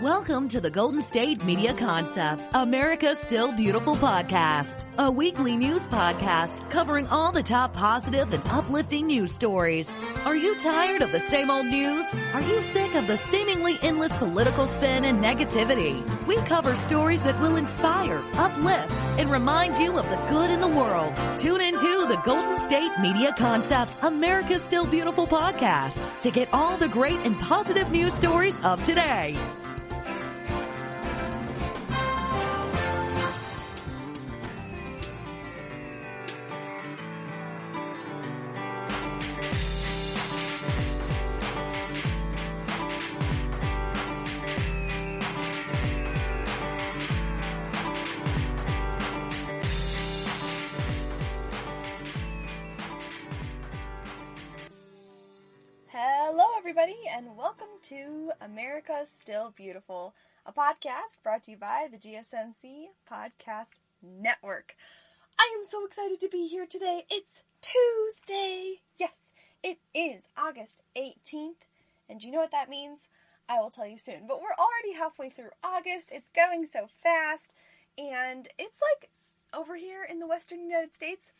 Welcome to the Golden State Media Concepts, America's Still Beautiful podcast, a weekly news podcast covering all the top positive and uplifting news stories. Are you tired of the same old news? Are you sick of the seemingly endless political spin and negativity? We cover stories that will inspire, uplift, and remind you of the good in the world. Tune into the Golden State Media Concepts, America's Still Beautiful podcast to get all the great and positive news stories of today. Everybody, and welcome to America's Still Beautiful, a podcast brought to you by the GSMC Podcast Network. I am so excited to be here today. It's Tuesday. Yes, it is August 18th, and you know what that means? I will tell you soon. But we're already halfway through August. It's going so fast, and it's like over here in the western United States,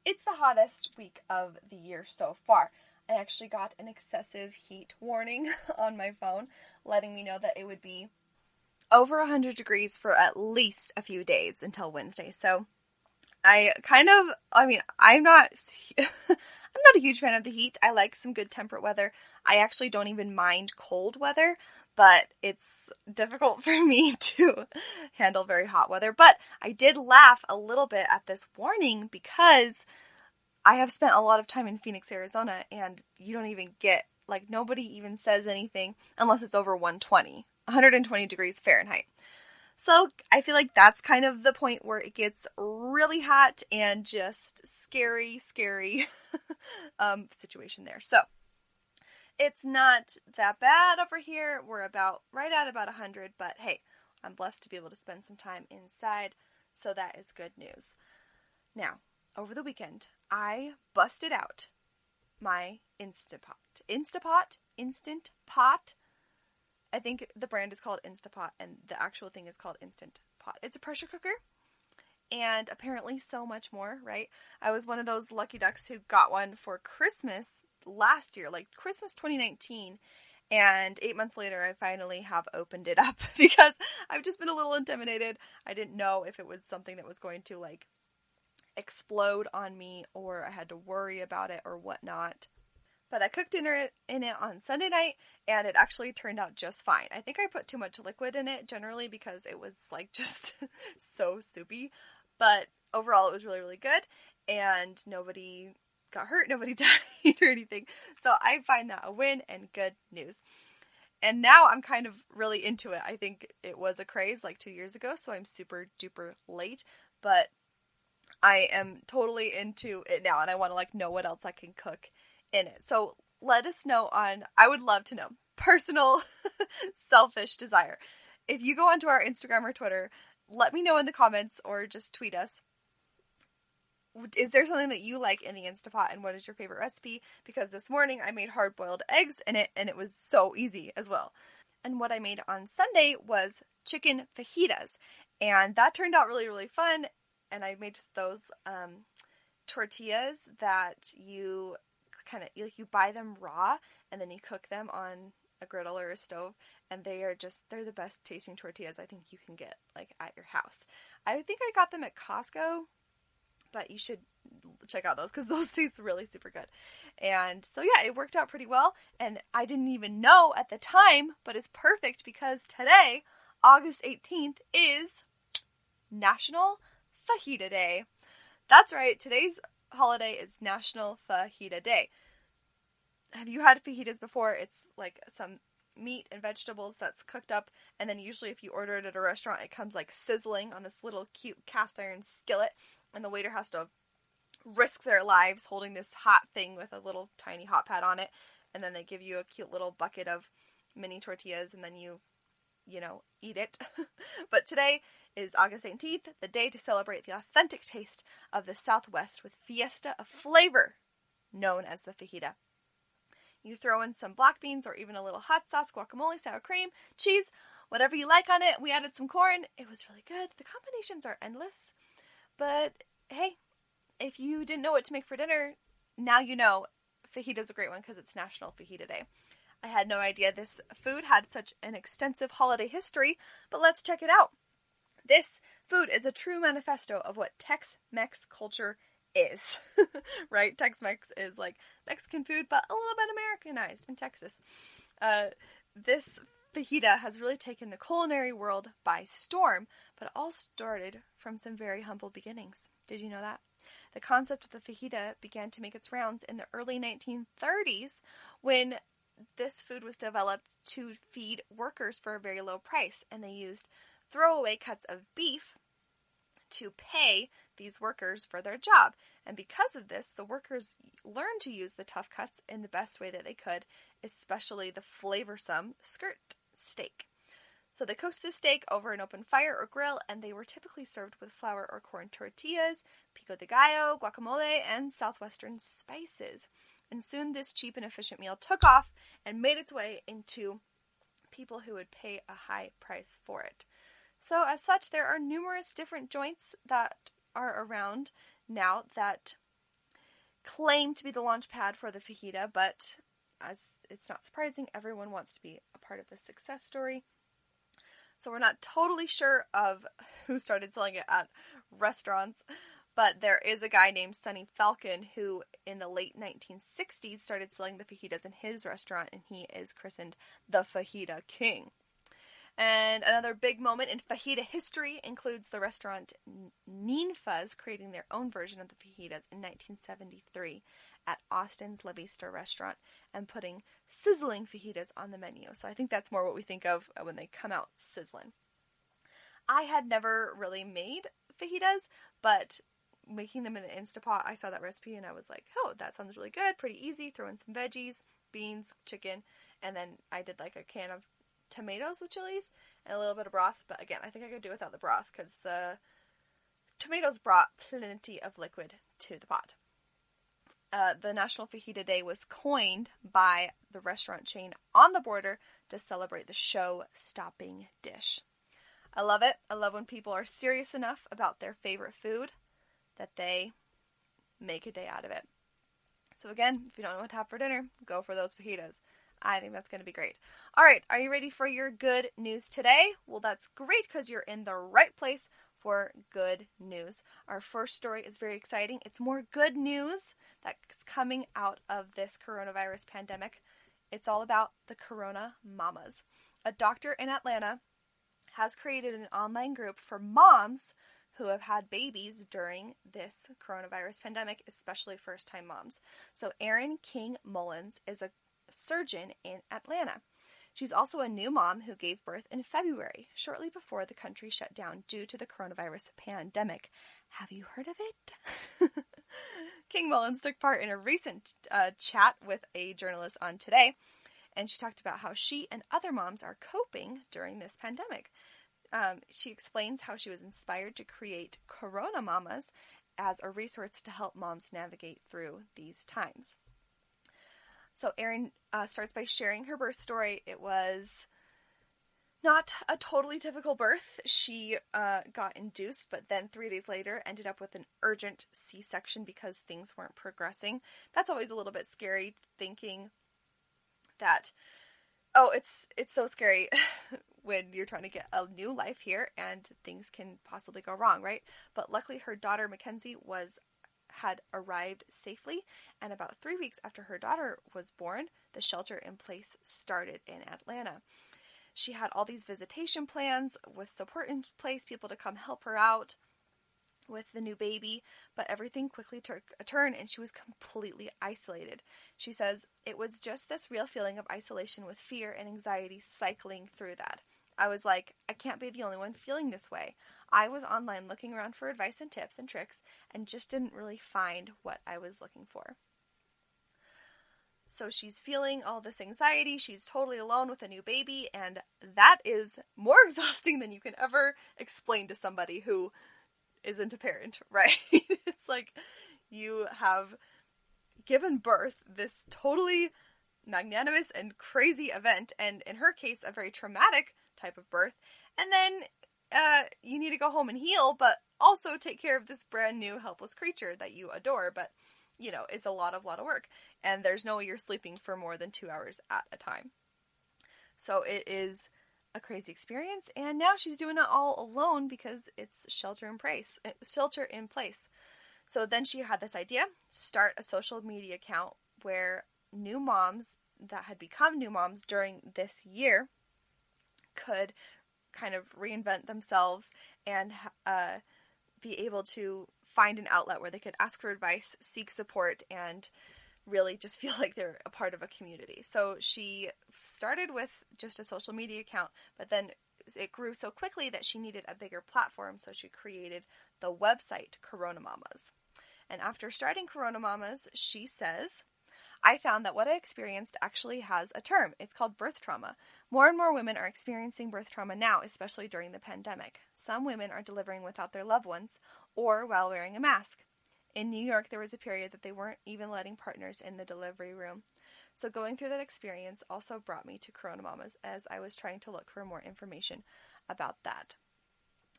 it's the hottest week of the year so far. I actually got an excessive heat warning on my phone, letting me know that it would be over 100 degrees for at least a few days until Wednesday. So I'm not a huge fan of the heat. I like some good temperate weather. I actually don't even mind cold weather, but it's difficult for me to handle very hot weather. But I did laugh a little bit at this warning because I have spent a lot of time in Phoenix, Arizona, and you don't even get, nobody even says anything unless it's over 120 degrees Fahrenheit. So I feel like that's kind of the point where it gets really hot and just scary situation there. So it's not that bad over here. We're right at about 100, but hey, I'm blessed to be able to spend some time inside, so that is good news. Now, over the weekend, I busted out my Instant Pot. I think the brand is called Instapot, and the actual thing is called Instant Pot. It's a pressure cooker, and apparently so much more, right? I was one of those lucky ducks who got one for Christmas last year, Christmas 2019, and 8 months later, I finally have opened it up because I've just been a little intimidated. I didn't know if it was something that was going to, explode on me, or I had to worry about it or whatnot. But I cooked dinner in it on Sunday night, and it actually turned out just fine. I think I put too much liquid in it generally because it was just so soupy, but overall it was really, really good, and nobody got hurt, nobody died or anything. So I find that a win and good news. And now I'm kind of really into it. I think it was a craze 2 years ago, so I'm super duper late, but I am totally into it now, and I want to know what else I can cook in it. So let us know I would love to know, personal, selfish desire. If you go onto our Instagram or Twitter, let me know in the comments or just tweet us. Is there something that you like in the Instapot, and what is your favorite recipe? Because this morning I made hard-boiled eggs in it, and it was so easy as well. And what I made on Sunday was chicken fajitas, and that turned out really, really fun. And I made those tortillas that you you buy them raw, and then you cook them on a griddle or a stove, and they're the best tasting tortillas I think you can get at your house. I think I got them at Costco, but you should check out those because those taste really super good. And so yeah, it worked out pretty well, and I didn't even know at the time, but it's perfect because today, August 18th, is National Fajita Day. That's right, today's holiday is National Fajita Day. Have you had fajitas before? It's some meat and vegetables that's cooked up, and then usually if you order it at a restaurant, it comes sizzling on this little cute cast iron skillet, and the waiter has to risk their lives holding this hot thing with a little tiny hot pad on it, and then they give you a cute little bucket of mini tortillas, and then you eat it. But today is August 18th, the day to celebrate the authentic taste of the Southwest with fiesta of flavor, known as the fajita. You throw in some black beans or even a little hot sauce, guacamole, sour cream, cheese, whatever you like on it. We added some corn. It was really good. The combinations are endless. But hey, if you didn't know what to make for dinner, now you know. Fajita's a great one because it's National Fajita Day. I had no idea this food had such an extensive holiday history, but let's check it out. This food is a true manifesto of what Tex-Mex culture is, right? Tex-Mex is like Mexican food, but a little bit Americanized in Texas. This fajita has really taken the culinary world by storm, but it all started from some very humble beginnings. Did you know that? The concept of the fajita began to make its rounds in the early 1930s when this food was developed to feed workers for a very low price, and they used throwaway cuts of beef to pay these workers for their job. And because of this, the workers learned to use the tough cuts in the best way that they could, especially the flavorsome skirt steak. So they cooked the steak over an open fire or grill, and they were typically served with flour or corn tortillas, pico de gallo, guacamole, and southwestern spices. And soon this cheap and efficient meal took off and made its way into people who would pay a high price for it. So as such, there are numerous different joints that are around now that claim to be the launch pad for the fajita, but as it's not surprising, everyone wants to be a part of the success story. So we're not totally sure of who started selling it at restaurants, but there is a guy named Sonny Falcon who in the late 1960s started selling the fajitas in his restaurant, and he is christened the Fajita King. And another big moment in fajita history includes the restaurant Ninfa's creating their own version of the fajitas in 1973 at Austin's La Vista restaurant and putting sizzling fajitas on the menu. So I think that's more what we think of when they come out sizzling. I had never really made fajitas, but making them in the Instapot, I saw that recipe and I was like, oh, that sounds really good, pretty easy. Throw in some veggies, beans, chicken, and then I did like a can of tomatoes with chilies and a little bit of broth. But again, I think I could do without the broth because the tomatoes brought plenty of liquid to the pot. The National Fajita Day was coined by the restaurant chain on the border to celebrate the show-stopping dish. I love it. I love when people are serious enough about their favorite food that they make a day out of it. So again, if you don't know what to have for dinner, go for those fajitas. I think that's going to be great. All right, are you ready for your good news today? Well, that's great because you're in the right place for good news. Our first story is very exciting. It's more good news that's coming out of this coronavirus pandemic. It's all about the Corona Mamas. A doctor in Atlanta has created an online group for moms who have had babies during this coronavirus pandemic, especially first-time moms. So Erin King Mullins is a surgeon in Atlanta. She's also a new mom who gave birth in February, shortly before the country shut down due to the coronavirus pandemic. Have you heard of it? King Mullins took part in a recent chat with a journalist on Today, and she talked about how she and other moms are coping during this pandemic. She explains how she was inspired to create Corona Mamas as a resource to help moms navigate through these times. So Erin starts by sharing her birth story. It was not a totally typical birth. She got induced, but then 3 days later ended up with an urgent C-section because things weren't progressing. That's always a little bit scary, thinking that, oh, it's so scary when you're trying to get a new life here and things can possibly go wrong, right? But luckily her daughter Mackenzie had arrived safely, and about 3 weeks after her daughter was born, the shelter in place started in Atlanta. She had all these visitation plans with support in place, people to come help her out with the new baby, but everything quickly took a turn and she was completely isolated. She says, it was just this real feeling of isolation with fear and anxiety cycling through that. I was like, I can't be the only one feeling this way. I was online looking around for advice and tips and tricks and just didn't really find what I was looking for. So she's feeling all this anxiety. She's totally alone with a new baby, and that is more exhausting than you can ever explain to somebody who isn't a parent, right? It's like you have given birth this totally magnanimous and crazy event, and in her case, a very traumatic type of birth. And then you need to go home and heal, but also take care of this brand new helpless creature that you adore, but it's a lot of work. And there's no way you're sleeping for more than 2 hours at a time. So it is a crazy experience, and now she's doing it all alone because it's shelter in place. So then she had this idea, start a social media account where new moms that had become new moms during this year could kind of reinvent themselves and be able to find an outlet where they could ask for advice, seek support, and really just feel like they're a part of a community. So she started with just a social media account, but then it grew so quickly that she needed a bigger platform, so she created the website Corona Mamas. And after starting Corona Mamas, she says, I found that what I experienced actually has a term. It's called birth trauma. More and more women are experiencing birth trauma now, especially during the pandemic. Some women are delivering without their loved ones or while wearing a mask. In New York, there was a period that they weren't even letting partners in the delivery room. So going through that experience also brought me to Corona Mamas as I was trying to look for more information about that.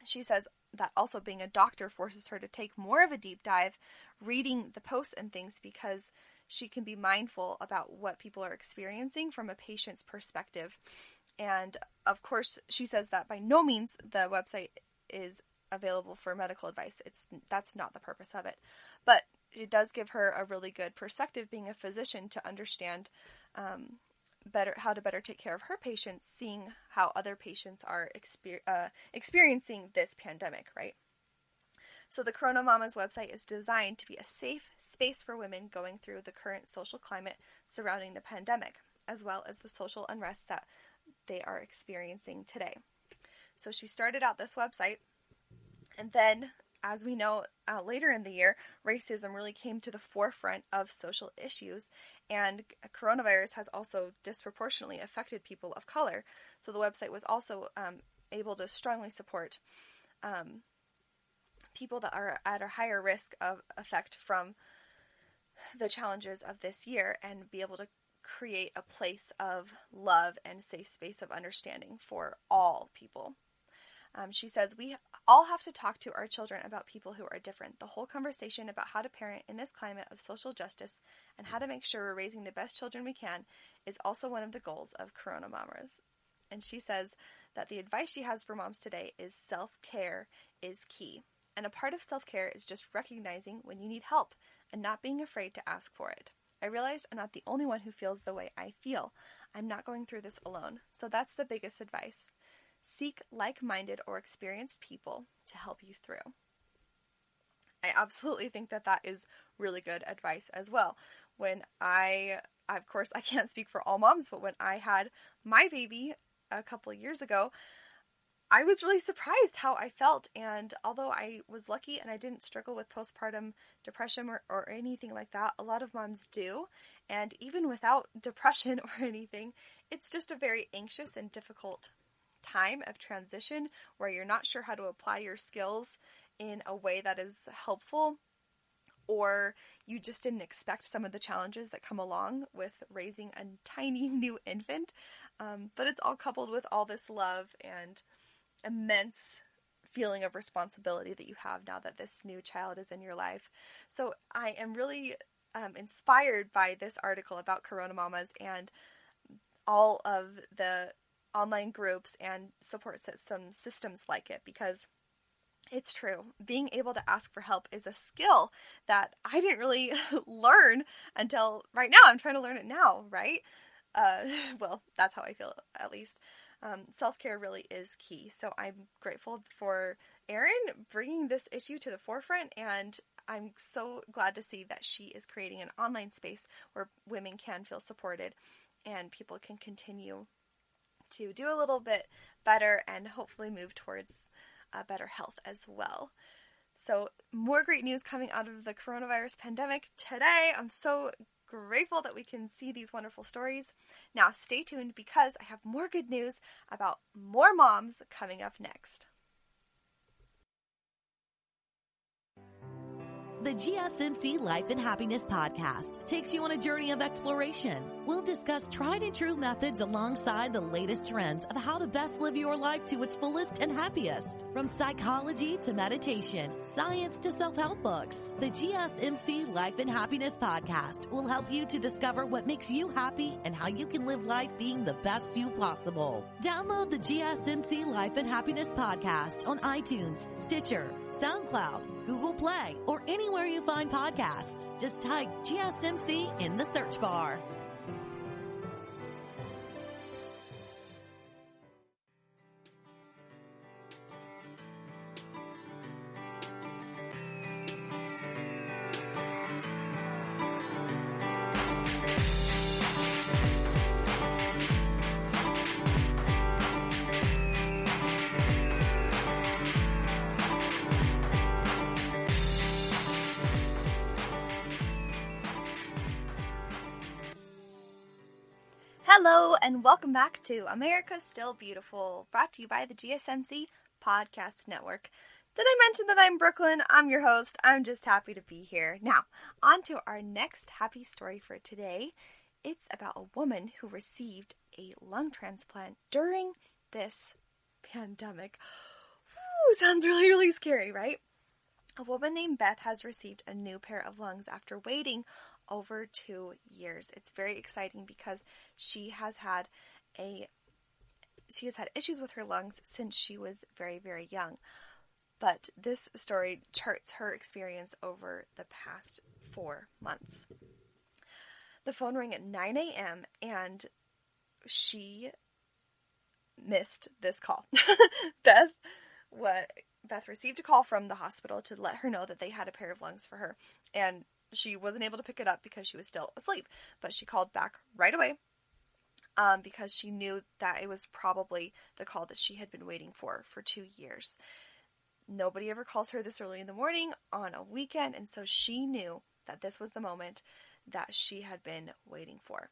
She says that also being a doctor forces her to take more of a deep dive, reading the posts and things, because she can be mindful about what people are experiencing from a patient's perspective. And of course, she says that by no means the website is available for medical advice. That's not the purpose of it. But it does give her a really good perspective, being a physician, to understand how to better take care of her patients, seeing how other patients are experiencing this pandemic, right? So the Corona Mamas website is designed to be a safe space for women going through the current social climate surrounding the pandemic, as well as the social unrest that they are experiencing today. So she started out this website, and then, as we know, later in the year, racism really came to the forefront of social issues, and coronavirus has also disproportionately affected people of color. So the website was also able to strongly support people that are at a higher risk of effect from the challenges of this year, and be able to create a place of love and safe space of understanding for all people. She says, we all have to talk to our children about people who are different. The whole conversation about how to parent in this climate of social justice and how to make sure we're raising the best children we can is also one of the goals of Corona Mamas. And she says that the advice she has for moms today is self-care is key. And a part of self-care is just recognizing when you need help and not being afraid to ask for it. I realize I'm not the only one who feels the way I feel. I'm not going through this alone. So that's the biggest advice. Seek like-minded or experienced people to help you through. I absolutely think that is really good advice as well. When of course, I can't speak for all moms, but when I had my baby a couple of years ago, I was really surprised how I felt. And although I was lucky and I didn't struggle with postpartum depression or anything like that, a lot of moms do. And even without depression or anything, it's just a very anxious and difficult time of transition where you're not sure how to apply your skills in a way that is helpful, or you just didn't expect some of the challenges that come along with raising a tiny new infant. But it's all coupled with all this love and immense feeling of responsibility that you have now that this new child is in your life. So I am really inspired by this article about Corona Mamas and all of the online groups and support systems like it, because it's true. Being able to ask for help is a skill that I didn't really learn until right now. I'm trying to learn it now, right? Well, that's how I feel, at least. Self-care really is key. So I'm grateful for Erin bringing this issue to the forefront, and I'm so glad to see that she is creating an online space where women can feel supported and people can continue to do a little bit better and hopefully move towards better health as well. So more great news coming out of the coronavirus pandemic today. I'm so grateful that we can see these wonderful stories. Now stay tuned, because I have more good news about more moms coming up next. The GSMC Life and Happiness Podcast takes you on a journey of exploration, We'll discuss tried and true methods alongside the latest trends of how to best live your life to its fullest and happiest. From psychology to meditation, science to self-help books, the GSMC Life and Happiness Podcast will help you to discover what makes you happy and how you can live life being the best you possible. Download the GSMC Life and Happiness Podcast on iTunes, Stitcher, SoundCloud, Google Play, or anywhere you find podcasts. Just type GSMC in the search bar. Hello and welcome back to America's Still Beautiful, brought to you by the GSMC Podcast Network. Did I mention that I'm Brooklyn? I'm your host. I'm just happy to be here. Now, on to our next happy story for today. It's about a woman who received a lung transplant during this pandemic. Ooh, sounds really, really scary, right? A woman named Beth has received a new pair of lungs after waiting over 2 years. It's very exciting because she has had issues with her lungs since she was very, very young. But this story charts her experience over the past 4 months. The phone rang at 9 a.m. and she missed this call. Beth received a call from the hospital to let her know that they had a pair of lungs for her, and she wasn't able to pick it up because she was still asleep, but she called back right away because she knew that it was probably the call that she had been waiting for 2 years. Nobody ever calls her this early in the morning on a weekend, and so she knew that this was the moment that she had been waiting for.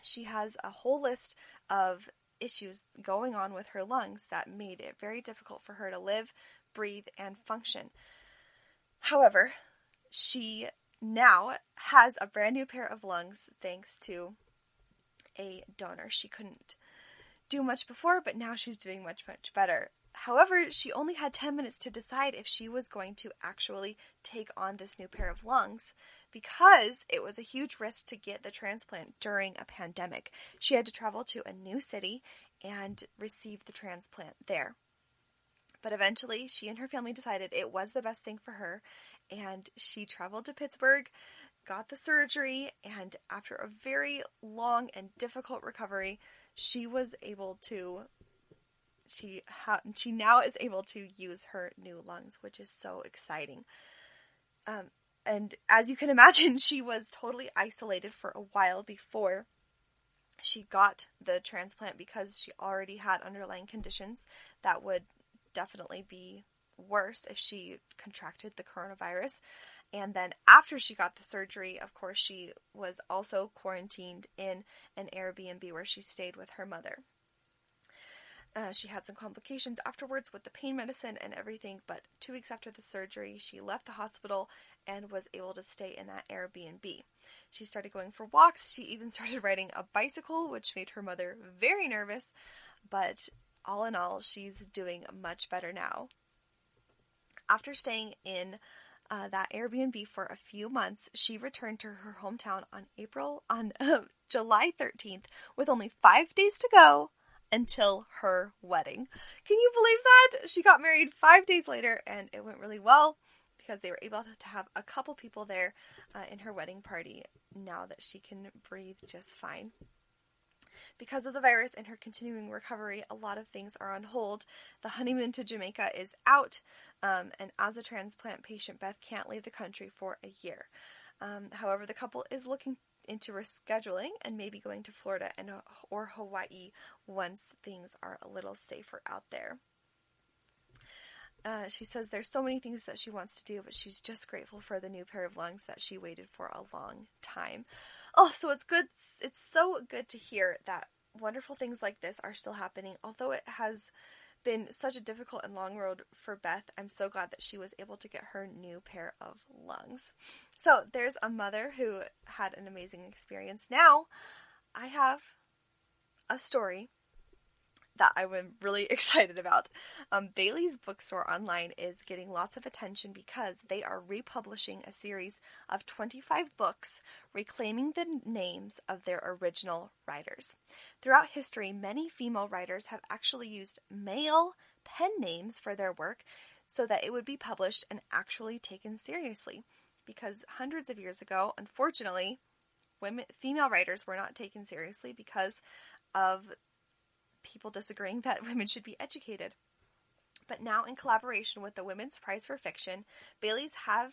She has a whole list of issues going on with her lungs that made it very difficult for her to live, breathe, and function. However, she now has a brand new pair of lungs thanks to a donor. She couldn't do much before, but now she's doing much, much better. However, she only had 10 minutes to decide if she was going to actually take on this new pair of lungs because it was a huge risk to get the transplant during a pandemic. She had to travel to a new city and receive the transplant there. But eventually, she and her family decided it was the best thing for her, and she traveled to Pittsburgh, got the surgery, and after a very long and difficult recovery, she now is able to use her new lungs, which is so exciting. And as you can imagine, she was totally isolated for a while before she got the transplant because she already had underlying conditions that would definitely be worse if she contracted the coronavirus. And then after she got the surgery, of course, she was also quarantined in an Airbnb where she stayed with her mother. She had some complications afterwards with the pain medicine and everything, but 2 weeks after the surgery, she left the hospital and was able to stay in that Airbnb. She started going for walks. She even started riding a bicycle, which made her mother very nervous, but all in all, she's doing much better now. After staying in that Airbnb for a few months, she returned to her hometown on July 13th with only 5 days to go until her wedding. Can you believe that? She got married 5 days later, and it went really well because they were able to have a couple people there in her wedding party now that she can breathe just fine. Because of the virus and her continuing recovery, a lot of things are on hold. The honeymoon to Jamaica is out, and as a transplant patient, Beth can't leave the country for a year. However, the couple is looking into rescheduling and maybe going to Florida or Hawaii once things are a little safer out there. She says there's so many things that she wants to do, but she's just grateful for the new pair of lungs that she waited for a long time. Oh, so it's good. It's so good to hear that wonderful things like this are still happening, although it has been such a difficult and long road for Beth. I'm so glad that she was able to get her new pair of lungs. So there's a mother who had an amazing experience. Now I have a story that I'm really excited about. Bailey's Bookstore Online is getting lots of attention because they are republishing a series of 25 books reclaiming the names of their original writers. Throughout history, many female writers have actually used male pen names for their work so that it would be published and actually taken seriously. Because hundreds of years ago, unfortunately, female writers were not taken seriously because of people disagreeing that women should be educated. But now, in collaboration with the Women's Prize for Fiction, Bailey's has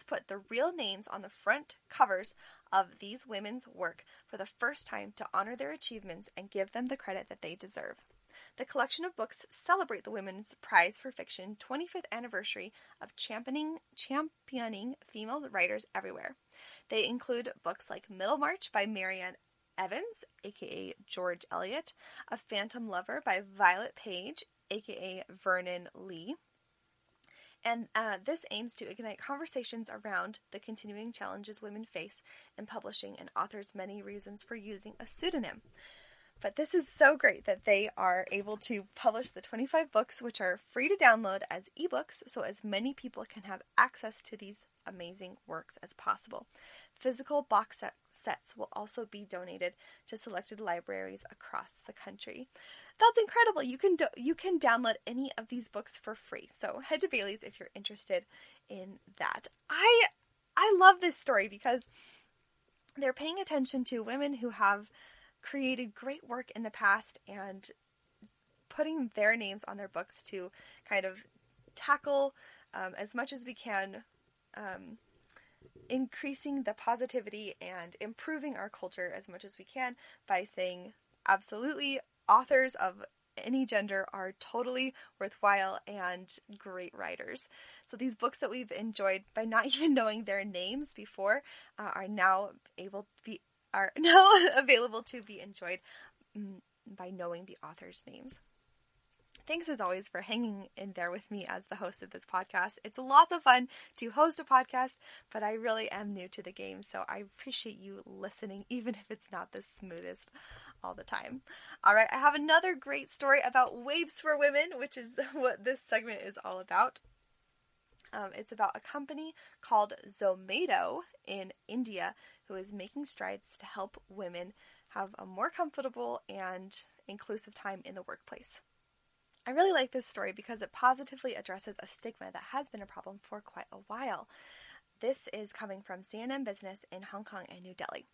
put the real names on the front covers of these women's work for the first time to honor their achievements and give them the credit that they deserve. The collection of books celebrate the Women's Prize for Fiction 25th anniversary of championing female writers everywhere. They include books like Middlemarch by Marianne Evans, aka George Eliot, A Phantom Lover by Violet Page, aka Vernon Lee. And this aims to ignite conversations around the continuing challenges women face in publishing and authors' many reasons for using a pseudonym. But this is so great that they are able to publish the 25 books, which are free to download as ebooks, so as many people can have access to these amazing works as possible. Physical box sets will also be donated to selected libraries across the country. That's incredible. You can download any of these books for free. So head to Bailey's if you're interested in that. I love this story because they're paying attention to women who have created great work in the past and putting their names on their books to kind of tackle as much as we can increasing the positivity and improving our culture as much as we can by saying absolutely authors of any gender are totally worthwhile and great writers. So these books that we've enjoyed by not even knowing their names before are now available to be enjoyed by knowing the authors' names. Thanks as always for hanging in there with me as the host of this podcast. It's lots of fun to host a podcast, but I really am new to the game, so I appreciate you listening, even if it's not the smoothest all the time. All right, I have another great story about waves for women, which is what this segment is all about. It's about a company called Zomato in India who is making strides to help women have a more comfortable and inclusive time in the workplace. I really like this story because it positively addresses a stigma that has been a problem for quite a while. This is coming from CNN Business in Hong Kong and New Delhi.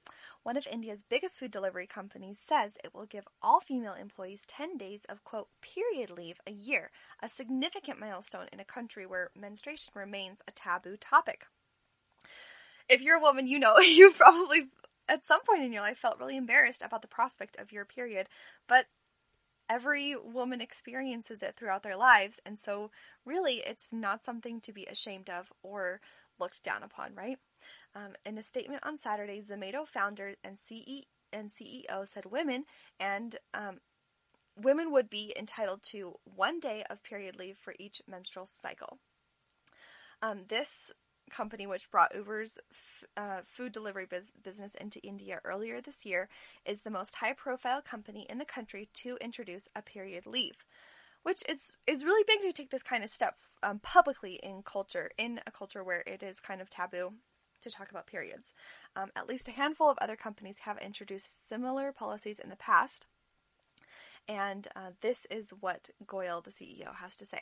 One of India's biggest food delivery companies says it will give all female employees 10 days of, quote, period leave a year, a significant milestone in a country where menstruation remains a taboo topic. If you're a woman, you know you probably at some point in your life felt really embarrassed about the prospect of your period, but every woman experiences it throughout their lives, and so really it's not something to be ashamed of or looked down upon, right? In a statement on Saturday, Zomato founder and CEO said women would be entitled to 1 day of period leave for each menstrual cycle. This company, which brought Uber's food delivery business into India earlier this year, is the most high-profile company in the country to introduce a period leave, which is really big to take this kind of step publicly in a culture where it is kind of taboo to talk about periods. At least a handful of other companies have introduced similar policies in the past. And this is what Goyal, the CEO, has to say.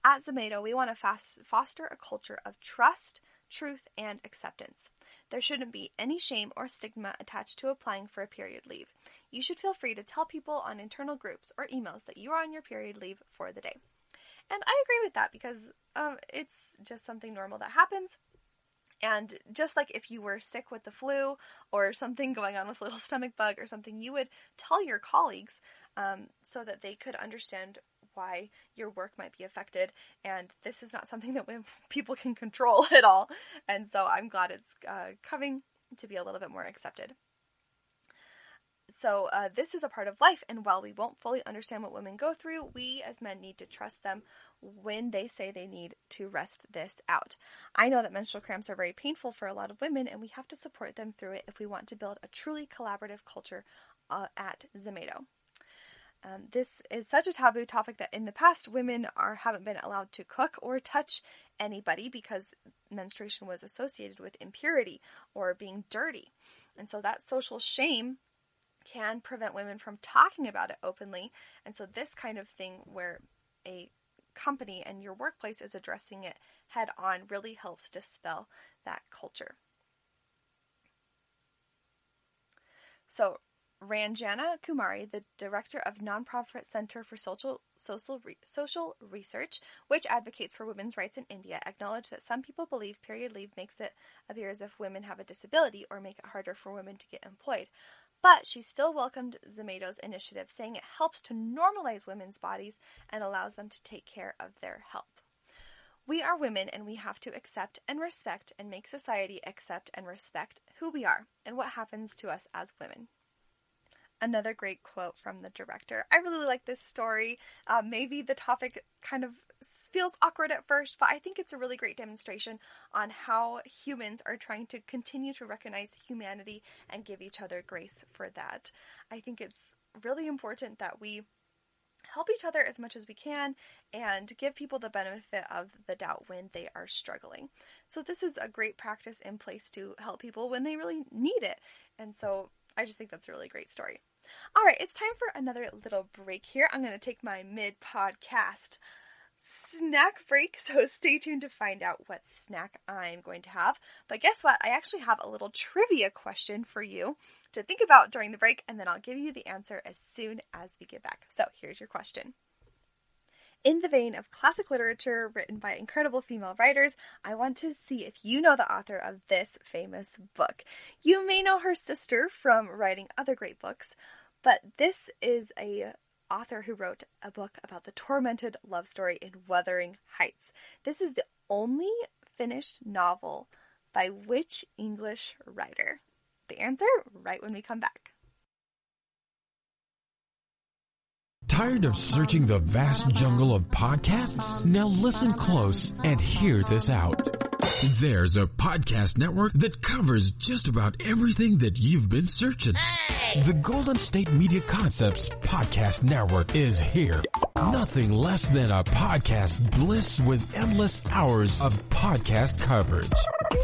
At Zomato, we want to foster a culture of trust, truth, and acceptance. There shouldn't be any shame or stigma attached to applying for a period leave. You should feel free to tell people on internal groups or emails that you are on your period leave for the day. And I agree with that because it's just something normal that happens. And just like if you were sick with the flu or something going on with a little stomach bug or something, you would tell your colleagues so that they could understand why your work might be affected. And this is not something that people can control at all. And so I'm glad it's coming to be a little bit more accepted. So this is a part of life, and while we won't fully understand what women go through, we as men need to trust them when they say they need to rest this out. I know that menstrual cramps are very painful for a lot of women, and we have to support them through it if we want to build a truly collaborative culture at Zomato. This is such a taboo topic that in the past, women haven't been allowed to cook or touch anybody because menstruation was associated with impurity or being dirty. And so that social shame can prevent women from talking about it openly. And so this kind of thing where a company and your workplace is addressing it head on really helps dispel that culture. So Ranjana Kumari, the director of Nonprofit Center for Social Research, which advocates for women's rights in India, acknowledged that some people believe period leave makes it appear as if women have a disability or make it harder for women to get employed. But she still welcomed Zomato's initiative, saying it helps to normalize women's bodies and allows them to take care of their health. We are women, and we have to accept and respect and make society accept and respect who we are and what happens to us as women. Another great quote from the director. I really like this story. Maybe the topic kind of feels awkward at first, but I think it's a really great demonstration on how humans are trying to continue to recognize humanity and give each other grace for that. I think it's really important that we help each other as much as we can and give people the benefit of the doubt when they are struggling. So this is a great practice in place to help people when they really need it. And so I just think that's a really great story. All right, it's time for another little break here. I'm going to take my mid-podcast snack break, so stay tuned to find out what snack I'm going to have. But guess what? I actually have a little trivia question for you to think about during the break, and then I'll give you the answer as soon as we get back. So here's your question. In the vein of classic literature written by incredible female writers, I want to see if you know the author of this famous book. You may know her sister from writing other great books, but this is a author who wrote a book about the tormented love story in Wuthering Heights. This is the only finished novel by which English writer? The answer right when we come back. Tired of searching the vast jungle of podcasts? Now listen close and hear this out. There's a podcast network that covers just about everything that you've been searching. Hey! The Golden State Media Concepts Podcast Network is here. Nothing less than a podcast bliss with endless hours of podcast coverage.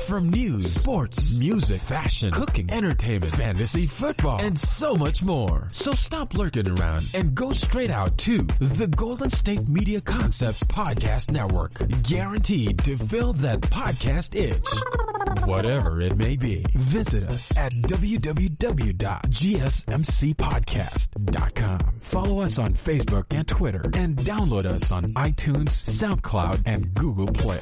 From news, sports, music, fashion, cooking, entertainment, fantasy, football, and so much more. So stop lurking around and go straight out to the Golden State Media Concepts Podcast Network. Guaranteed to fill that podcast itch. Whatever it may be. Visit us at www.gsmcpodcast.com. Follow us on Facebook and Twitter, and download us on iTunes, SoundCloud, and Google Play.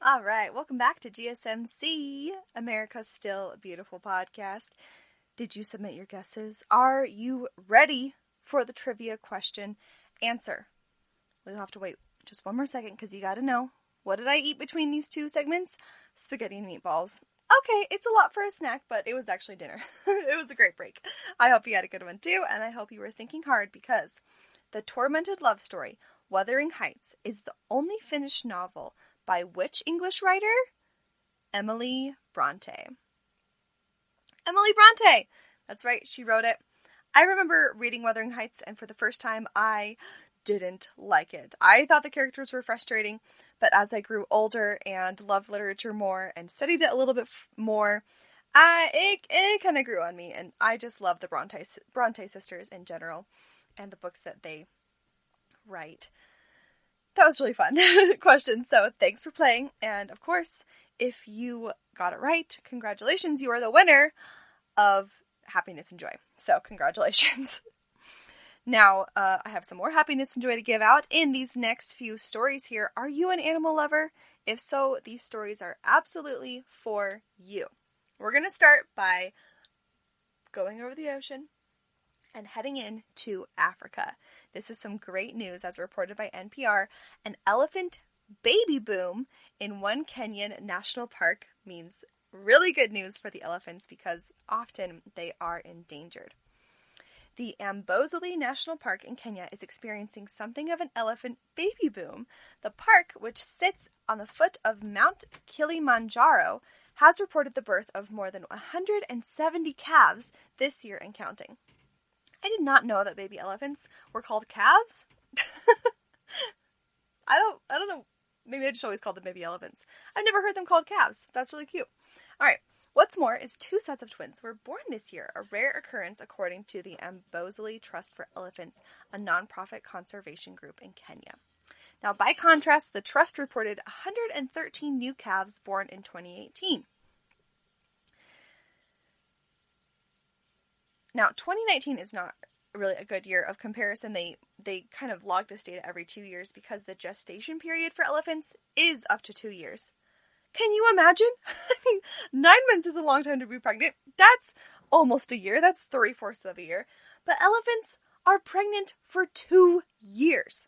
All right, welcome back to GSMC, America's Still Beautiful podcast. Did you submit your guesses? Are you ready for the trivia question? Answer. We'll have to wait just one more second because you got to know. What did I eat between these two segments? Spaghetti and meatballs. Okay, it's a lot for a snack, but it was actually dinner. It was a great break. I hope you had a good one too, and I hope you were thinking hard because the tormented love story, Wuthering Heights, is the only finished novel by which English writer? Emily Bronte. Emily Bronte! That's right, she wrote it. I remember reading Wuthering Heights, and for the first time, I didn't like it. I thought the characters were frustrating, but as I grew older and loved literature more and studied it a little bit more, it kind of grew on me, and I just love the Bronte sisters in general and the books that they write. That was really fun question, so thanks for playing. And of course, if you got it right. Congratulations, you are the winner of happiness and joy. So congratulations. Now, I have some more happiness and joy to give out in these next few stories here. Are you an animal lover? If so, these stories are absolutely for you. We're going to start by going over the ocean and heading into Africa. This is some great news as reported by NPR. An elephant baby boom in one Kenyan national park means really good news for the elephants because often they are endangered. The Amboseli National Park in Kenya is experiencing something of an elephant baby boom. The park, which sits on the foot of Mount Kilimanjaro, has reported the birth of more than 170 calves this year and counting. I did not know that baby elephants were called calves. I don't know. Maybe I just always called them baby elephants. I've never heard them called calves. That's really cute. All right. What's more is 2 sets of twins were born this year, a rare occurrence according to the Amboseli Trust for Elephants, a nonprofit conservation group in Kenya. Now, by contrast, the trust reported 113 new calves born in 2018. Now, 2019 is not really a good year of comparison. They kind of log this data every 2 years because the gestation period for elephants is up to 2 years. Can you imagine? I mean, 9 months is a long time to be pregnant. That's almost a year. That's 3/4 of a year. But elephants are pregnant for 2 years.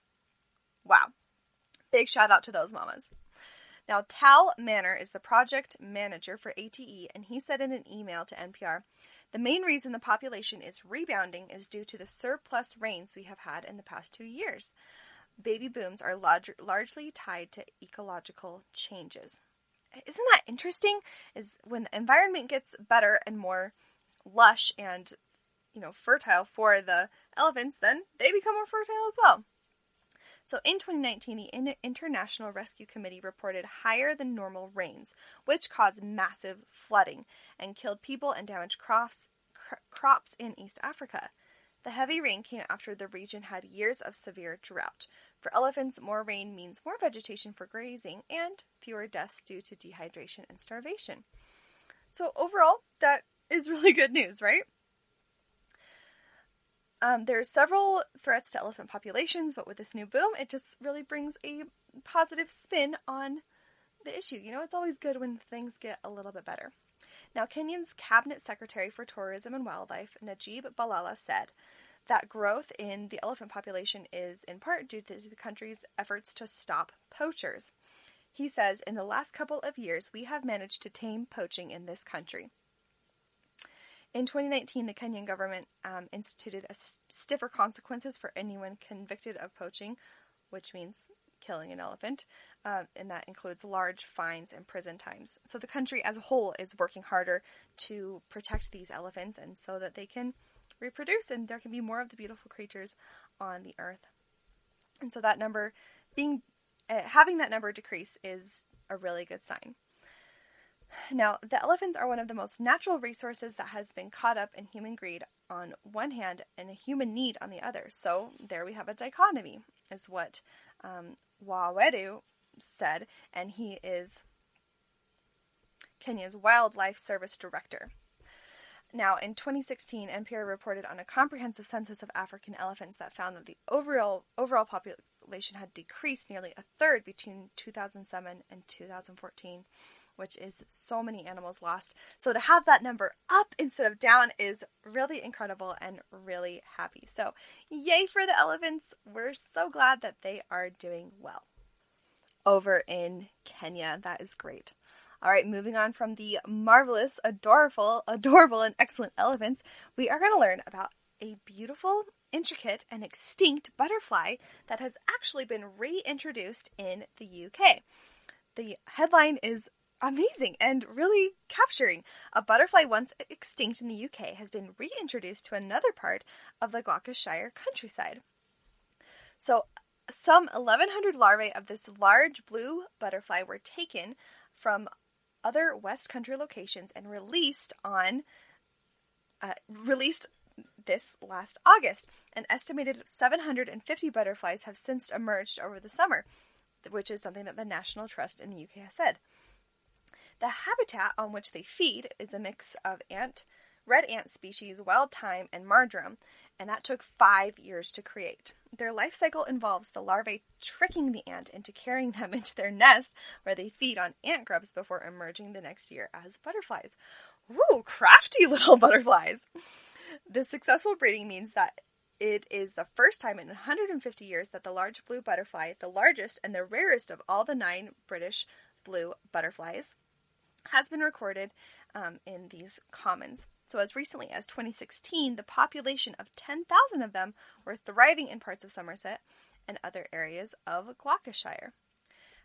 Wow. Big shout out to those mamas. Now, Tal Manor is the project manager for ATE, and he said in an email to NPR, the main reason the population is rebounding is due to the surplus rains we have had in the past 2 years. Baby booms are largely tied to ecological changes. Isn't that interesting? Is when the environment gets better and more lush and, fertile for the elephants, then they become more fertile as well. So in 2019, the International Rescue Committee reported higher than normal rains, which caused massive flooding and killed people and damaged crops in East Africa. The heavy rain came after the region had years of severe drought. For elephants, more rain means more vegetation for grazing and fewer deaths due to dehydration and starvation. So overall, that is really good news, right? There are several threats to elephant populations, but with this new boom, it just really brings a positive spin on the issue. It's always good when things get a little bit better. Now, Kenya's Cabinet Secretary for Tourism and Wildlife, Najib Balala, said that growth in the elephant population is in part due to the country's efforts to stop poachers. He says, in the last couple of years, we have managed to tame poaching in this country. In 2019, the Kenyan government instituted stiffer consequences for anyone convicted of poaching, which means killing an elephant, and that includes large fines and prison times. So the country as a whole is working harder to protect these elephants and so that they can reproduce and there can be more of the beautiful creatures on the earth. And so that number having that number decrease is a really good sign. Now, the elephants are one of the most natural resources that has been caught up in human greed on one hand and a human need on the other. So there we have a dichotomy, is what Waweru said, and he is Kenya's Wildlife Service Director. Now, in 2016, NPR reported on a comprehensive census of African elephants that found that the overall population had decreased nearly a third between 2007 and 2014, which is so many animals lost. So to have that number up instead of down is really incredible and really happy. So yay for the elephants. We're so glad that they are doing well over in Kenya. That is great. All right, moving on from the marvelous, adorable, and excellent elephants, we are going to learn about a beautiful, intricate, and extinct butterfly that has actually been reintroduced in the UK. The headline is amazing and really capturing. A butterfly once extinct in the UK has been reintroduced to another part of the Gloucestershire countryside. So, some 1,100 larvae of this large blue butterfly were taken from other West Country locations and released this last August. An estimated 750 butterflies have since emerged over the summer, which is something that the National Trust in the UK has said. The habitat on which they feed is a mix of red ant species, wild thyme, and marjoram, and that took 5 years to create. Their life cycle involves the larvae tricking the ant into carrying them into their nest, where they feed on ant grubs before emerging the next year as butterflies. Woo, crafty little butterflies! The successful breeding means that it is the first time in 150 years that the large blue butterfly, the largest and the rarest of all the 9 British blue butterflies, has been recorded in these commons. So as recently as 2016, the population of 10,000 of them were thriving in parts of Somerset and other areas of Gloucestershire.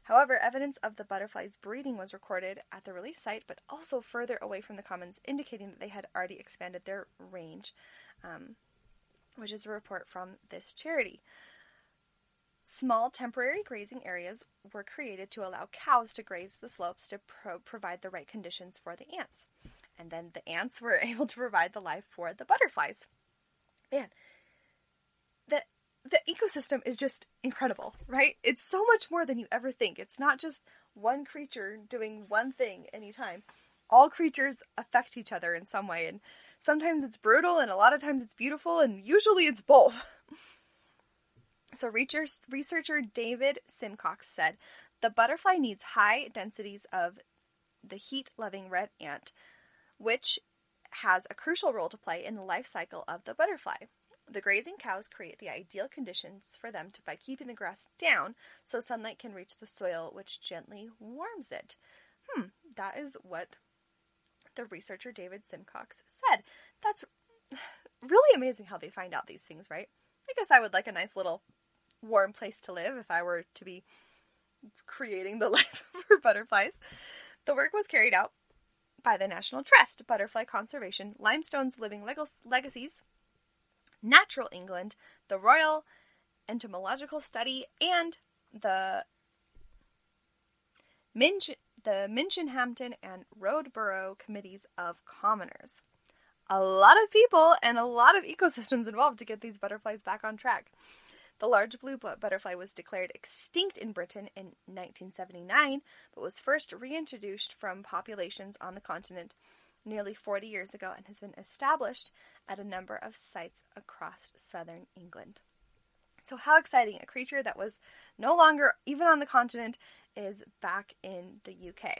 However, evidence of the butterflies breeding was recorded at the release site, but also further away from the commons, indicating that they had already expanded their range, which is a report from this charity. Small temporary grazing areas were created to allow cows to graze the slopes to provide the right conditions for the ants. And then the ants were able to provide the life for the butterflies. Man, the ecosystem is just incredible, right? It's so much more than you ever think. It's not just one creature doing one thing anytime. All creatures affect each other in some way, and sometimes it's brutal, and a lot of times it's beautiful, and usually it's both. So researcher David Simcox said, the butterfly needs high densities of the heat-loving red ant, which has a crucial role to play in the life cycle of the butterfly. The grazing cows create the ideal conditions for them by keeping the grass down so sunlight can reach the soil, which gently warms it. That is what the researcher David Simcox said. That's really amazing how they find out these things, right? I guess I would like a nice little warm place to live if I were to be creating the life for butterflies. The work was carried out by the National Trust, Butterfly Conservation, Limestone's Living Legacies, Natural England, the Royal Entomological Study, and the Minchinhampton and Roadborough Committees of Commoners. A lot of people and a lot of ecosystems involved to get these butterflies back on track. The large blue butterfly was declared extinct in Britain in 1979, but was first reintroduced from populations on the continent nearly 40 years ago and has been established at a number of sites across southern England. So how exciting! A creature that was no longer even on the continent is back in the UK.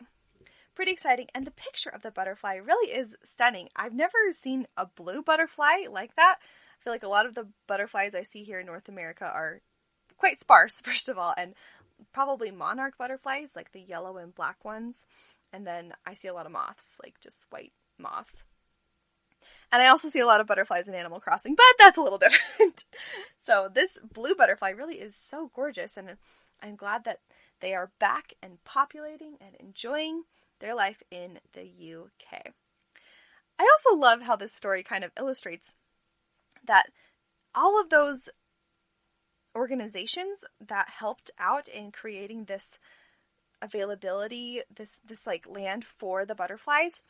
Pretty exciting, and the picture of the butterfly really is stunning. I've never seen a blue butterfly like that. I feel like a lot of the butterflies I see here in North America are quite sparse, first of all, and probably monarch butterflies, like the yellow and black ones. And then I see a lot of moths, like just white moths. And I also see a lot of butterflies in Animal Crossing, but that's a little different. So this blue butterfly really is so gorgeous, and I'm glad that they are back and populating and enjoying their life in the UK. I also love how this story kind of illustrates that all of those organizations that helped out in creating this availability, this like land for the butterflies,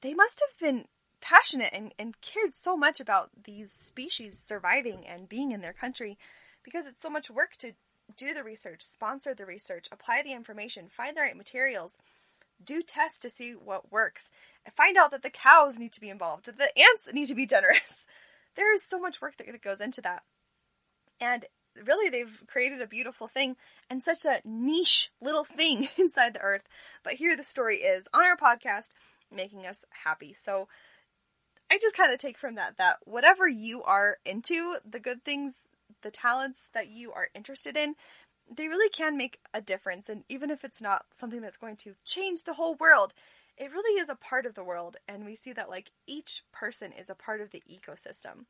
they must have been passionate and cared so much about these species surviving and being in their country, because it's so much work to do the research, sponsor the research, apply the information, find the right materials, do tests to see what works, and find out that the cows need to be involved, that the ants need to be generous. There is so much work that goes into that. And really, they've created a beautiful thing and such a niche little thing inside the earth. But here the story is on our podcast, making us happy. So I just kind of take from that whatever you are into, the good things, the talents that you are interested in, they really can make a difference. And even if it's not something that's going to change the whole world, it really is a part of the world. And we see that like each person is a part of the ecosystem.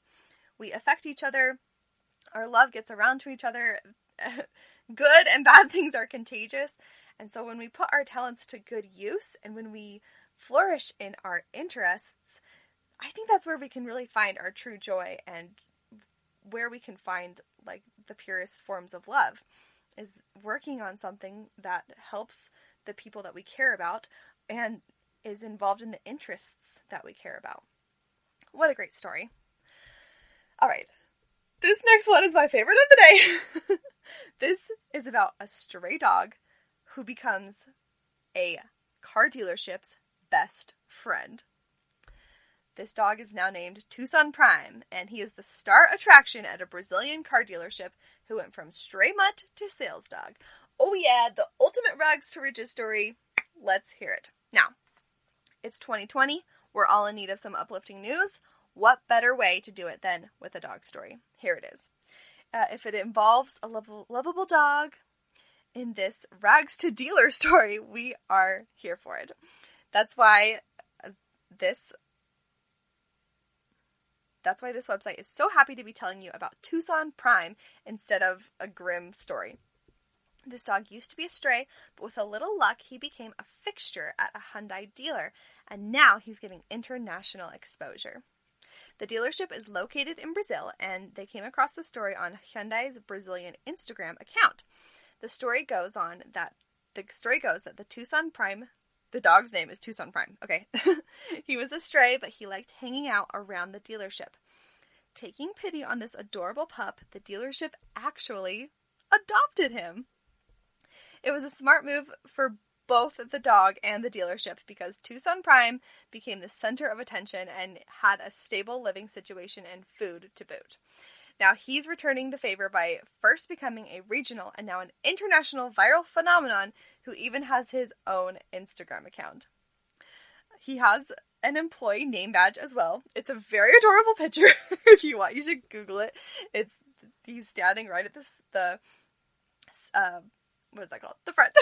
We affect each other. Our love gets around to each other. Good and bad things are contagious. And so when we put our talents to good use and when we flourish in our interests, I think that's where we can really find our true joy and where we can find like the purest forms of love, is working on something that helps the people that we care about and is involved in the interests that we care about. What a great story. All right. This next one is my favorite of the day. This is about a stray dog who becomes a car dealership's best friend. This dog is now named Tucson Prime, and he is the star attraction at a Brazilian car dealership who went from stray mutt to sales dog. Oh yeah, the ultimate rags to riches story. Let's hear it. Now, it's 2020. We're all in need of some uplifting news. What better way to do it than with a dog story? Here it is. If it involves a lovable dog in this rags to dealer story, we are here for it. That's why this website is so happy to be telling you about Tucson Prime instead of a grim story. This dog used to be a stray, but with a little luck, he became a fixture at a Hyundai dealer, and now he's getting international exposure. The dealership is located in Brazil, and they came across the story on Hyundai's Brazilian Instagram account. The story goes that the Tucson Prime, the dog's name is Tucson Prime, okay. He was a stray, but he liked hanging out around the dealership. Taking pity on this adorable pup, the dealership actually adopted him. It was a smart move for both the dog and the dealership because Tucson Prime became the center of attention and had a stable living situation and food to boot. Now he's returning the favor by first becoming a regional and now an international viral phenomenon who even has his own Instagram account. He has an employee name badge as well. It's a very adorable picture. If you want, you should Google it. He's standing right at the front.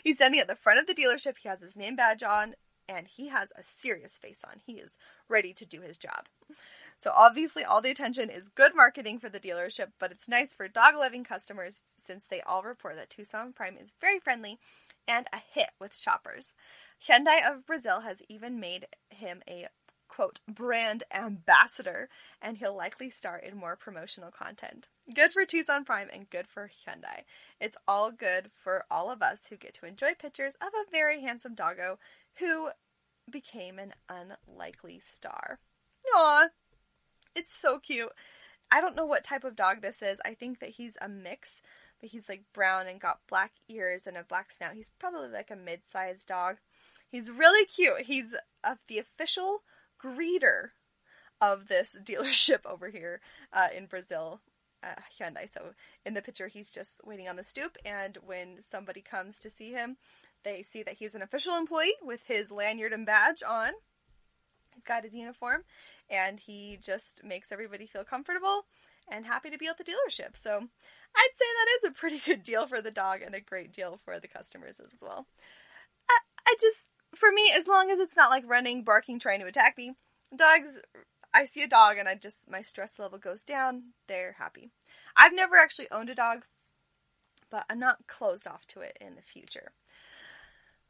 He's standing at the front of the dealership. He has his name badge on, and he has a serious face on. He is ready to do his job. So obviously all the attention is good marketing for the dealership, but it's nice for dog-loving customers since they all report that Tucson Prime is very friendly and a hit with shoppers. Hyundai of Brazil has even made him a, quote, brand ambassador, and he'll likely star in more promotional content. Good for Tucson Prime and good for Hyundai. It's all good for all of us who get to enjoy pictures of a very handsome doggo who became an unlikely star. Aww. It's so cute. I don't know what type of dog this is. I think that he's a mix, but he's like brown and got black ears and a black snout. He's probably like a mid-sized dog. He's really cute. He's the official greeter of this dealership over here in Brazil, Hyundai. So in the picture, he's just waiting on the stoop, and when somebody comes to see him, they see that he's an official employee with his lanyard and badge on. He's got his uniform, and he just makes everybody feel comfortable and happy to be at the dealership. So I'd say that is a pretty good deal for the dog and a great deal for the customers as well. For me, as long as it's not like running, barking, trying to attack me, dogs, I see a dog and my stress level goes down. They're happy. I've never actually owned a dog, but I'm not closed off to it in the future.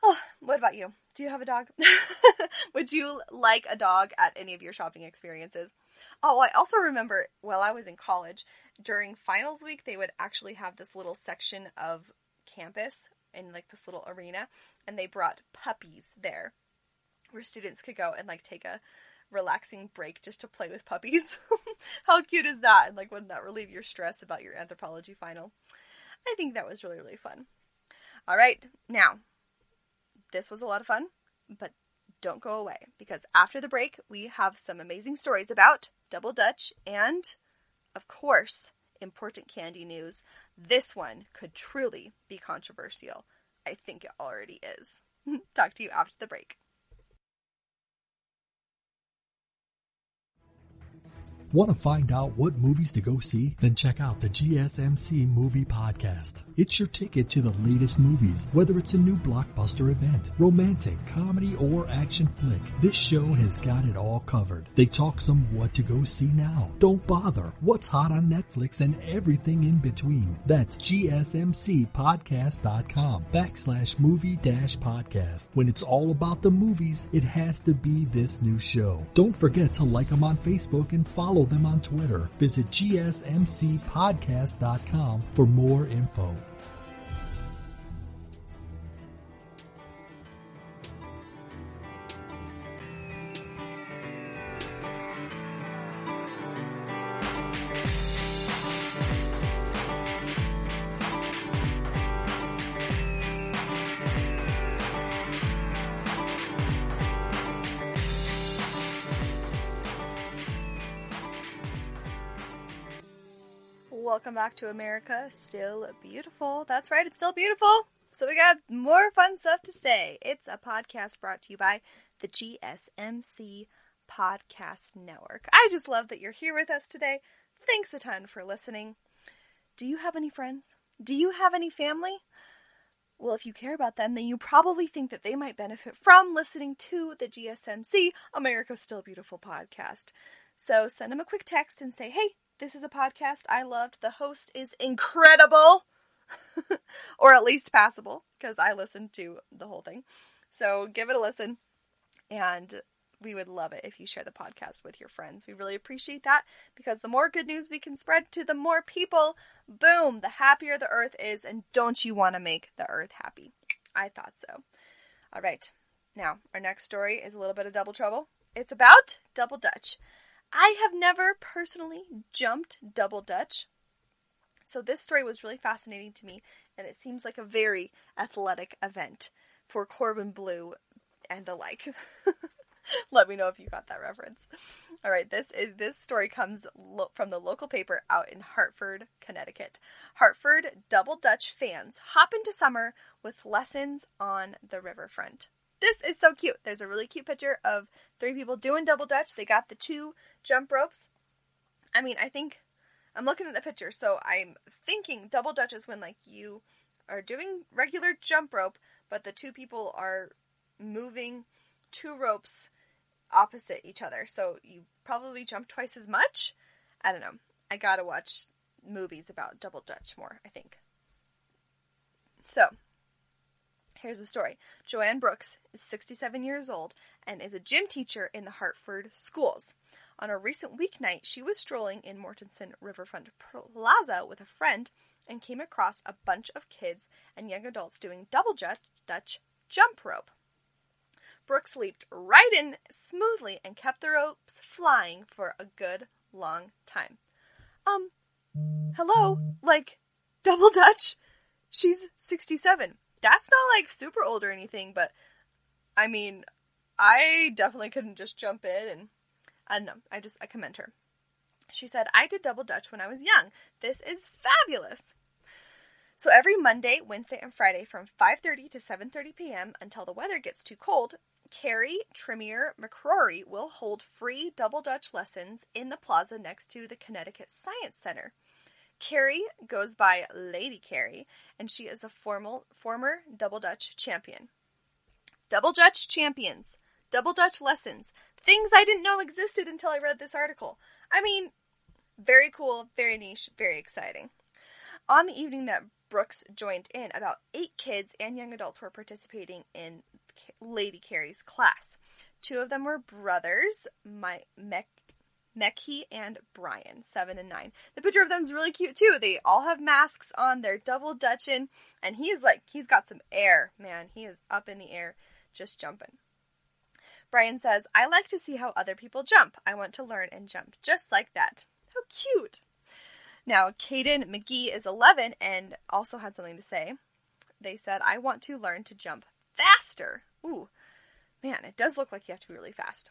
Oh, what about you? Do you have a dog? Would you like a dog at any of your shopping experiences? Oh, I also remember while I was in college, during finals week, they would actually have this little section of campus in like this little arena, and they brought puppies there where students could go and like take a relaxing break just to play with puppies. How cute is that? And like, wouldn't that relieve your stress about your anthropology final? I think that was really, really fun. All right, now, this was a lot of fun, but don't go away, because after the break, we have some amazing stories about Double Dutch and, of course, important candy news. This one could truly be controversial. I think it already is. Talk to you after the break. Want to find out what movies to go see? Then check out the GSMC Movie Podcast. It's your ticket to the latest movies, whether it's a new blockbuster event, romantic, comedy, or action flick. This show has got it all covered. They talk some what to go see now, don't bother, what's hot on Netflix, and everything in between. That's GSMCpodcast.com/movie-podcast. When it's all about the movies, it has to be this new show. Don't forget to like them on Facebook and follow them on Twitter. Visit GSMCpodcast.com for more info. Welcome back to America Still Beautiful. That's right, it's still beautiful. So we got more fun stuff to say. It's a podcast brought to you by the GSMC Podcast Network. I just love that you're here with us today. Thanks a ton for listening. Do you have any friends? Do you have any family? Well, if you care about them, then you probably think that they might benefit from listening to the GSMC America Still Beautiful podcast. So send them a quick text and say, hey, this is a podcast I loved. The host is incredible. Or at least passable, because I listened to the whole thing. So give it a listen, and we would love it if you share the podcast with your friends. We really appreciate that, because the more good news we can spread to the more people, boom, the happier the earth is, and don't you want to make the earth happy? I thought so. All right, now, our next story is a little bit of double trouble. It's about double dutch. I have never personally jumped double dutch, so this story was really fascinating to me, and it seems like a very athletic event for Corbin Bleu and the like. Let me know if you got that reference. All right, this story comes from the local paper out in Hartford, Connecticut. Hartford double dutch fans hop into summer with lessons on the riverfront. This is so cute. There's a really cute picture of 3 people doing double dutch. They got the 2 jump ropes. I mean, I'm looking at the picture, so I'm thinking double dutch is when, like, you are doing regular jump rope, but the 2 people are moving 2 ropes opposite each other, so you probably jump twice as much? I don't know. I gotta watch movies about double dutch more, I think. So, here's the story. Joanne Brooks is 67 years old and is a gym teacher in the Hartford schools. On a recent weeknight, she was strolling in Mortenson Riverfront Plaza with a friend and came across a bunch of kids and young adults doing double dutch jump rope. Brooks leaped right in smoothly and kept the ropes flying for a good long time. Hello? Like, double dutch? She's 67. That's not, like, super old or anything, but, I mean, I definitely couldn't just jump in, and I don't know. I commend her. She said, I did double dutch when I was young. This is fabulous. So every Monday, Wednesday, and Friday from 5:30 to 7:30 p.m. until the weather gets too cold, Carrie Tremere McCrory will hold free double dutch lessons in the plaza next to the Connecticut Science Center. Carrie goes by Lady Carrie, and she is a former double dutch champion. Double dutch champions. Double dutch lessons. Things I didn't know existed until I read this article. I mean, very cool, very niche, very exciting. On the evening that Brooks joined in, about 8 kids and young adults were participating in Lady Carrie's class. 2 of them were brothers, Mekhi and Brian, 7 and 9. The picture of them is really cute too. They all have masks on, they're double dutching, and he's got some air, man. He is up in the air, just jumping. Brian says, I like to see how other people jump. I want to learn and jump just like that. How cute. Now, Caden McGee is 11 and also had something to say. They said, I want to learn to jump faster. Ooh, man, it does look like you have to be really fast.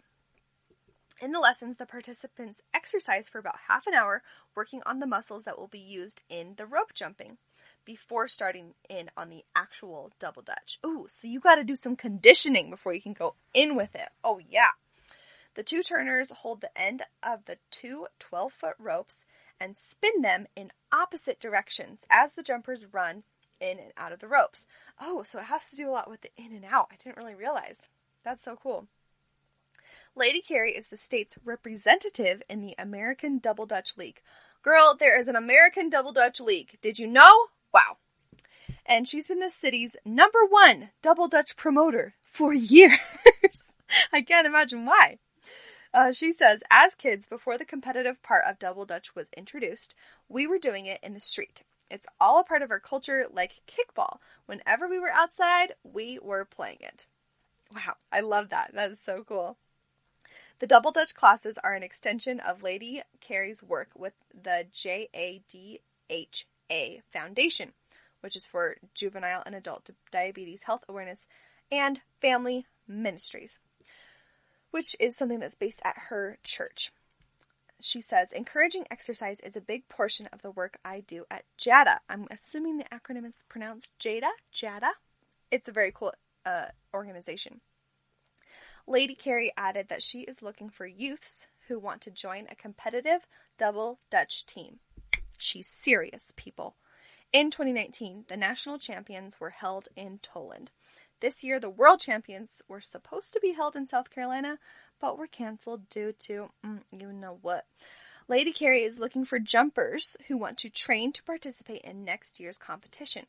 In the lessons, the participants exercise for about half an hour, working on the muscles that will be used in the rope jumping before starting in on the actual double dutch. Ooh, so you got to do some conditioning before you can go in with it. Oh, yeah. The 2 turners hold the end of the 2 12-foot ropes and spin them in opposite directions as the jumpers run in and out of the ropes. Oh, so it has to do a lot with the in and out. I didn't really realize. That's so cool. Lady Carrie is the state's representative in the American Double Dutch League. Girl, there is an American Double Dutch League. Did you know? Wow. And she's been the city's #1 double dutch promoter for years. I can't imagine why. She says, as kids, before the competitive part of double dutch was introduced, we were doing it in the street. It's all a part of our culture, like kickball. Whenever we were outside, we were playing it. Wow, I love that. That is so cool. The double dutch classes are an extension of Lady Carrie's work with the JADHA Foundation, which is for Juvenile and Adult Diabetes Health Awareness and Family Ministries, which is something that's based at her church. she says, encouraging exercise is a big portion of the work I do at JADA. I'm assuming the acronym is pronounced JADA. JADA. It's a very cool organization. Lady Carey added that she is looking for youths who want to join a competitive double Dutch team. She's serious, people. In 2019, the national champions were held in Toland. This year, the world champions were supposed to be held in South Carolina, but were canceled due to, you know what. Lady Carey is looking for jumpers who want to train to participate in next year's competition.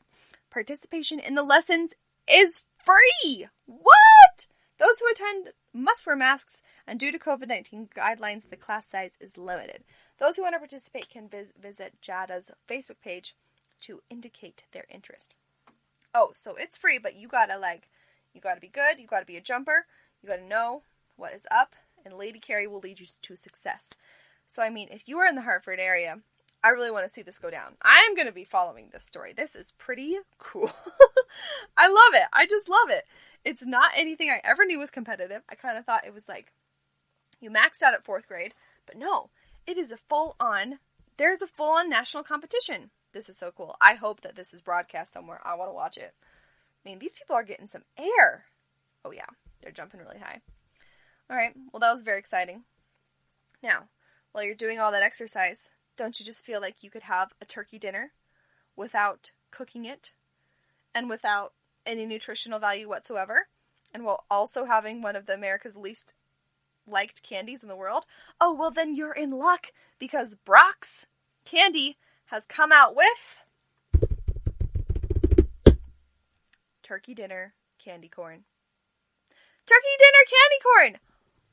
Participation in the lessons is free! What? Those who attend must wear masks, and due to COVID-19 guidelines, the class size is limited. Those who want to participate can visit JADA's Facebook page to indicate their interest. Oh, so it's free, but you gotta be good, you gotta be a jumper, you gotta know what is up, and Lady Carey will lead you to success. So, I mean, if you are in the Hartford area, I really want to see this go down. I am going to be following this story. This is pretty cool. I love it. I just love it. It's not anything I ever knew was competitive. I kind of thought it was like, you maxed out at 4th grade, but no, it is there's a full-on national competition. This is so cool. I hope that this is broadcast somewhere. I want to watch it. I mean, these people are getting some air. Oh yeah, they're jumping really high. All right, well, that was very exciting. Now, while you're doing all that exercise, don't you just feel like you could have a turkey dinner without cooking it and without any nutritional value whatsoever, and while also having one of America's least liked candies in the world? Oh, well, then you're in luck, because Brock's Candy has come out with turkey dinner candy corn. Turkey dinner candy corn!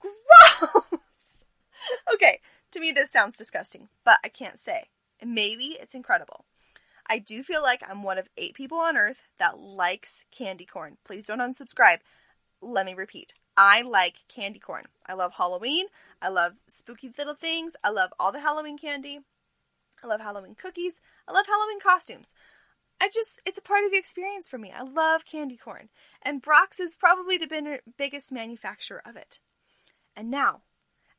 Gross! Okay, to me this sounds disgusting, but I can't say. Maybe it's incredible. I do feel like I'm one of 8 people on earth that likes candy corn. Please don't unsubscribe. Let me repeat. I like candy corn. I love Halloween. I love spooky little things. I love all the Halloween candy. I love Halloween cookies. I love Halloween costumes. It's a part of the experience for me. I love candy corn. And Brock's is probably the biggest manufacturer of it. And now,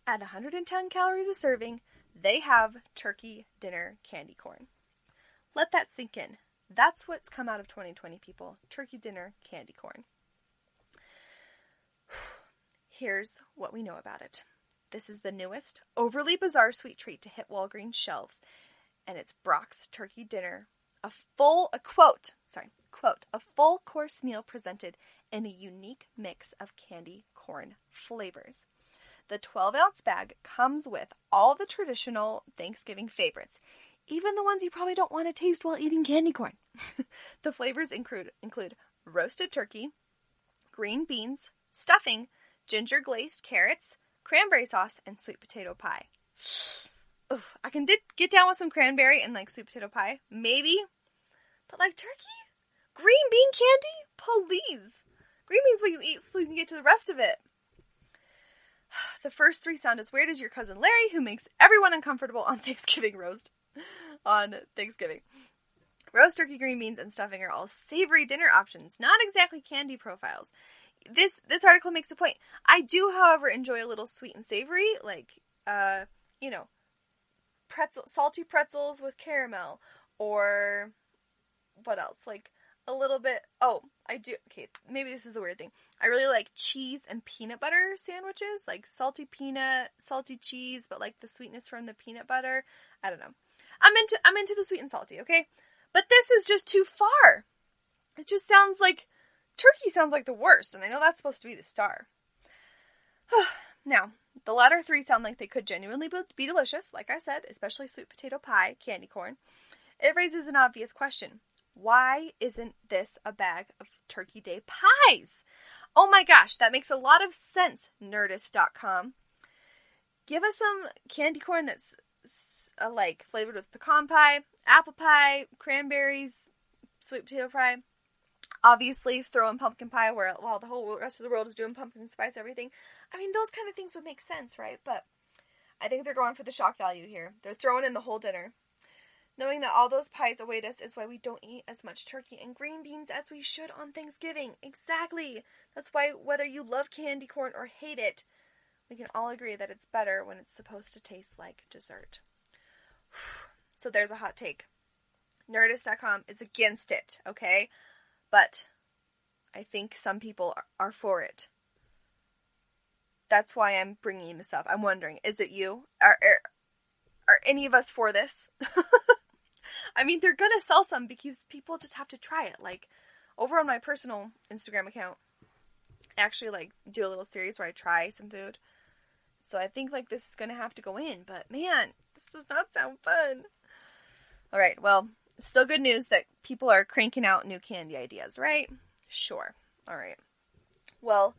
at 110 calories a serving, they have turkey dinner candy corn. Let that sink in. That's what's come out of 2020, people. Turkey dinner candy corn. Here's what we know about it. This is the newest, overly bizarre sweet treat to hit Walgreens shelves. And it's Brock's turkey dinner. A full course meal presented in a unique mix of candy corn flavors. The 12-ounce bag comes with all the traditional Thanksgiving favorites, even the ones you probably don't want to taste while eating candy corn. The flavors include roasted turkey, green beans, stuffing, ginger glazed carrots, cranberry sauce, and sweet potato pie. Ooh, I can get down with some cranberry and sweet potato pie, maybe, but turkey? Green bean candy? Please. Green bean's what you eat so you can get to the rest of it. The first 3 sound as weird as your cousin Larry, who makes everyone uncomfortable on Thanksgiving. Roast turkey, green beans, and stuffing are all savory dinner options, not exactly candy profiles. This article makes a point. I do, however, enjoy a little sweet and savory, salty pretzels with caramel, or what else? A little bit, I do, okay, maybe this is a weird thing. I really like cheese and peanut butter sandwiches, salty peanut, salty cheese, but the sweetness from the peanut butter. I don't know. I'm into the sweet and salty, okay? But this is just too far. It just sounds like, turkey sounds like the worst, and I know that's supposed to be the star. Now, the latter 3 sound like they could genuinely be delicious, like I said, especially sweet potato pie, candy corn. It raises an obvious question. Why isn't this a bag of Turkey Day pies? Oh my gosh, that makes a lot of sense, Nerdist.com. Give us some candy corn that's flavored with pecan pie, apple pie, cranberries, sweet potato pie. Obviously, throw in pumpkin pie while the whole rest of the world is doing pumpkin spice everything. I mean, those kind of things would make sense, right? But I think they're going for the shock value here. They're throwing in the whole dinner. Knowing that all those pies await us is why we don't eat as much turkey and green beans as we should on Thanksgiving. Exactly. That's why whether you love candy corn or hate it, We can all agree that it's better when it's supposed to taste like dessert. So there's a hot take. Nerdist.com is against it, okay? But I think some people are for it. That's why I'm bringing this up. I'm wondering, is it you? Are any of us for this? I mean, they're gonna sell some because people just have to try it. Like, over on my personal Instagram account, I actually, do a little series where I try some food. So I think, this is gonna have to go in. But, man, this does not sound fun. Alright, well, it's still good news that people are cranking out new candy ideas, right? Sure. Alright. Well,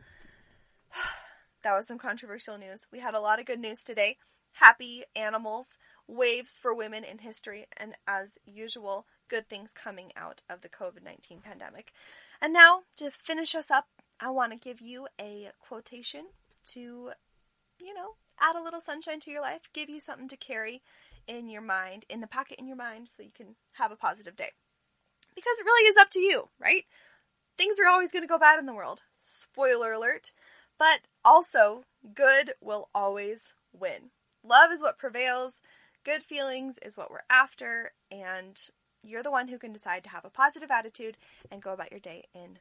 that was some controversial news. We had a lot of good news today. Happy animals, waves for women in history, and as usual, good things coming out of the COVID-19 pandemic. And now, to finish us up, I want to give you a quotation to, add a little sunshine to your life, give you something to carry in your mind, in the pocket in your mind, so you can have a positive day. Because it really is up to you, right? Things are always going to go bad in the world. Spoiler alert. But also, good will always win. Love is what prevails. Good feelings is what we're after. And you're the one who can decide to have a positive attitude and go about your day in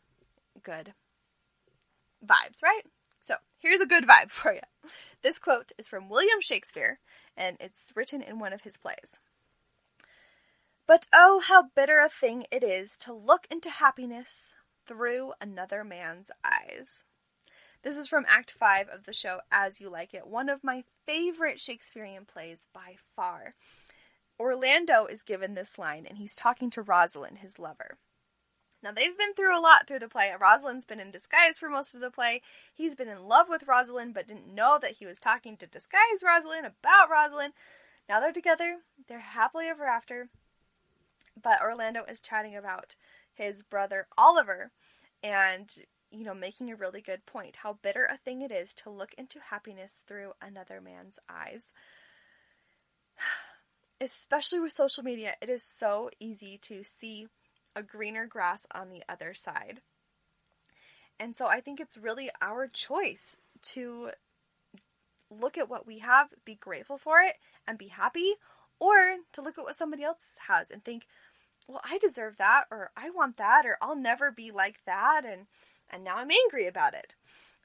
good vibes, right? So, here's a good vibe for you. This quote is from William Shakespeare, and it's written in one of his plays. But oh, how bitter a thing it is to look into happiness through another man's eyes. This is from Act 5 of the show As You Like It, one of my favorite Shakespearean plays by far. Orlando is given this line, and he's talking to Rosalind, his lover. Now, they've been through a lot through the play. Rosalind's been in disguise for most of the play. He's been in love with Rosalind, but didn't know that he was talking to disguise Rosalind about Rosalind. Now they're together. They're happily ever after. But Orlando is chatting about his brother Oliver and, making a really good point. How bitter a thing it is to look into happiness through another man's eyes. Especially with social media, it is so easy to see a greener grass on the other side. And so I think it's really our choice to look at what we have, be grateful for it, and be happy, or to look at what somebody else has and think, well, I deserve that, or I want that, or I'll never be like that, and now I'm angry about it.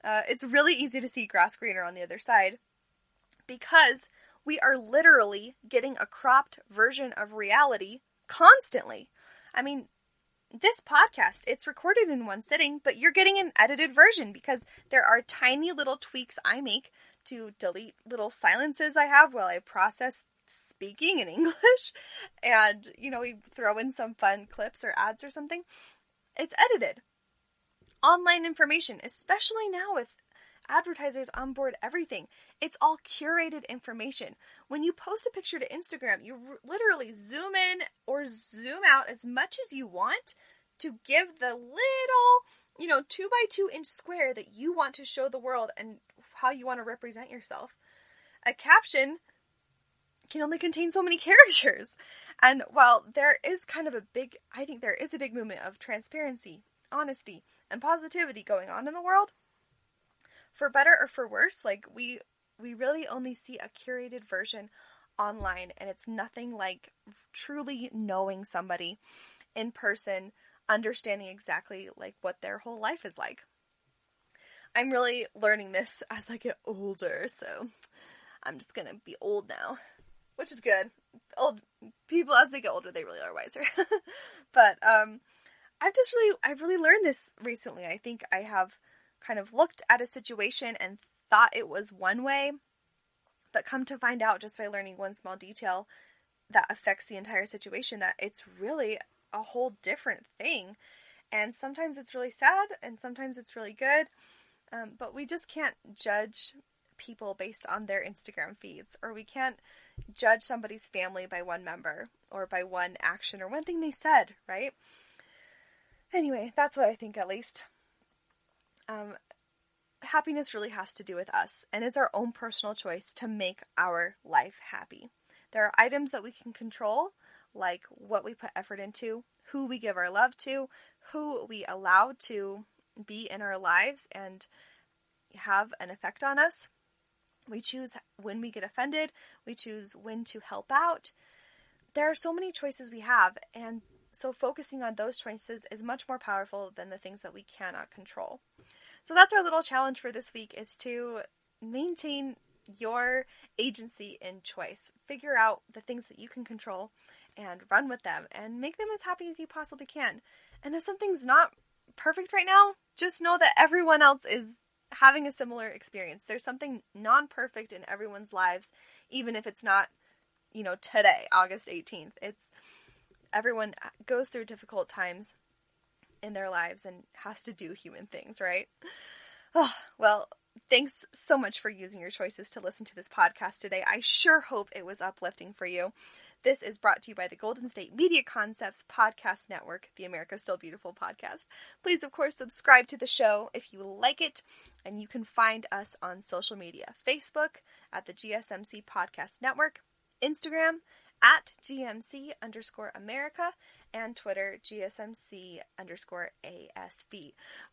It's really easy to see grass greener on the other side because we are literally getting a cropped version of reality constantly. I mean, this podcast, it's recorded in one sitting, but you're getting an edited version because there are tiny little tweaks I make to delete little silences I have while I process speaking in English. And, we throw in some fun clips or ads or something. It's edited. Online information, especially now with advertisers on board everything. It's all curated information. When you post a picture to Instagram, you literally zoom in or zoom out as much as you want to give the little, 2 by 2 inch square that you want to show the world and how you want to represent yourself. A caption can only contain so many characters. And while there is I think there is a big movement of transparency, honesty, and positivity going on in the world, for better or for worse, we really only see a curated version online, and it's nothing like truly knowing somebody in person, understanding exactly what their whole life is like. I'm really learning this as I get older, so I'm just gonna be old now, which is good. Old people, as they get older, they really are wiser. But I've really learned this recently. I think I have kind of looked at a situation and thought it was one way, but come to find out just by learning one small detail that affects the entire situation that it's really a whole different thing. And sometimes it's really sad and sometimes it's really good. But we just can't judge people based on their Instagram feeds, or we can't judge somebody's family by one member or by one action or one thing they said, right? Anyway, that's what I think, at least. Happiness really has to do with us, and it's our own personal choice to make our life happy. There are items that we can control, like what we put effort into, who we give our love to, who we allow to be in our lives and have an effect on us. We choose when we get offended. We choose when to help out. There are so many choices we have, and so focusing on those choices is much more powerful than the things that we cannot control. So that's our little challenge for this week, is to maintain your agency in choice. Figure out the things that you can control and run with them and make them as happy as you possibly can. And if something's not perfect right now, just know that everyone else is having a similar experience. There's something non-perfect in everyone's lives, even if it's not, today, August 18th. Everyone goes through difficult times in their lives and has to do human things, right? Oh, well, thanks so much for using your choices to listen to this podcast today. I sure hope it was uplifting for you. This is brought to you by the Golden State Media Concepts Podcast Network, the America's Still Beautiful podcast. Please, of course, subscribe to the show if you like it, and you can find us on social media. Facebook at the GSMC Podcast Network, Instagram at GMC_America, and Twitter, GSMC_ASB.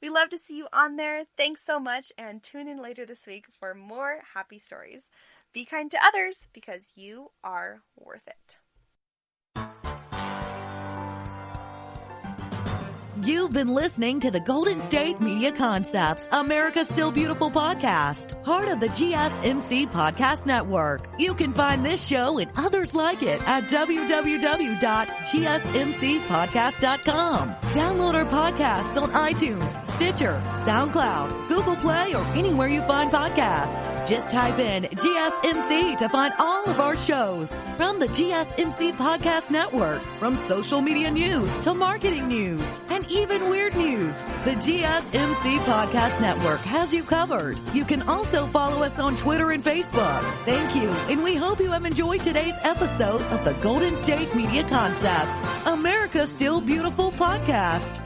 We love to see you on there. Thanks so much, and tune in later this week for more happy stories. Be kind to others, because you are worth it. You've been listening to the Golden State Media Concepts, America's Still Beautiful podcast, part of the GSMC Podcast Network. You can find this show and others like it at www.gsmcpodcast.com. Download our podcasts on iTunes, Stitcher, SoundCloud, Google Play, or anywhere you find podcasts. Just type in GSMC to find all of our shows. From the GSMC Podcast Network, from social media news to marketing news, and even weird news, the GSMC Podcast Network has you covered. You can also follow us on Twitter and Facebook. Thank you, and we hope you have enjoyed today's episode of the Golden State Media Concepts, America's Still Beautiful podcast.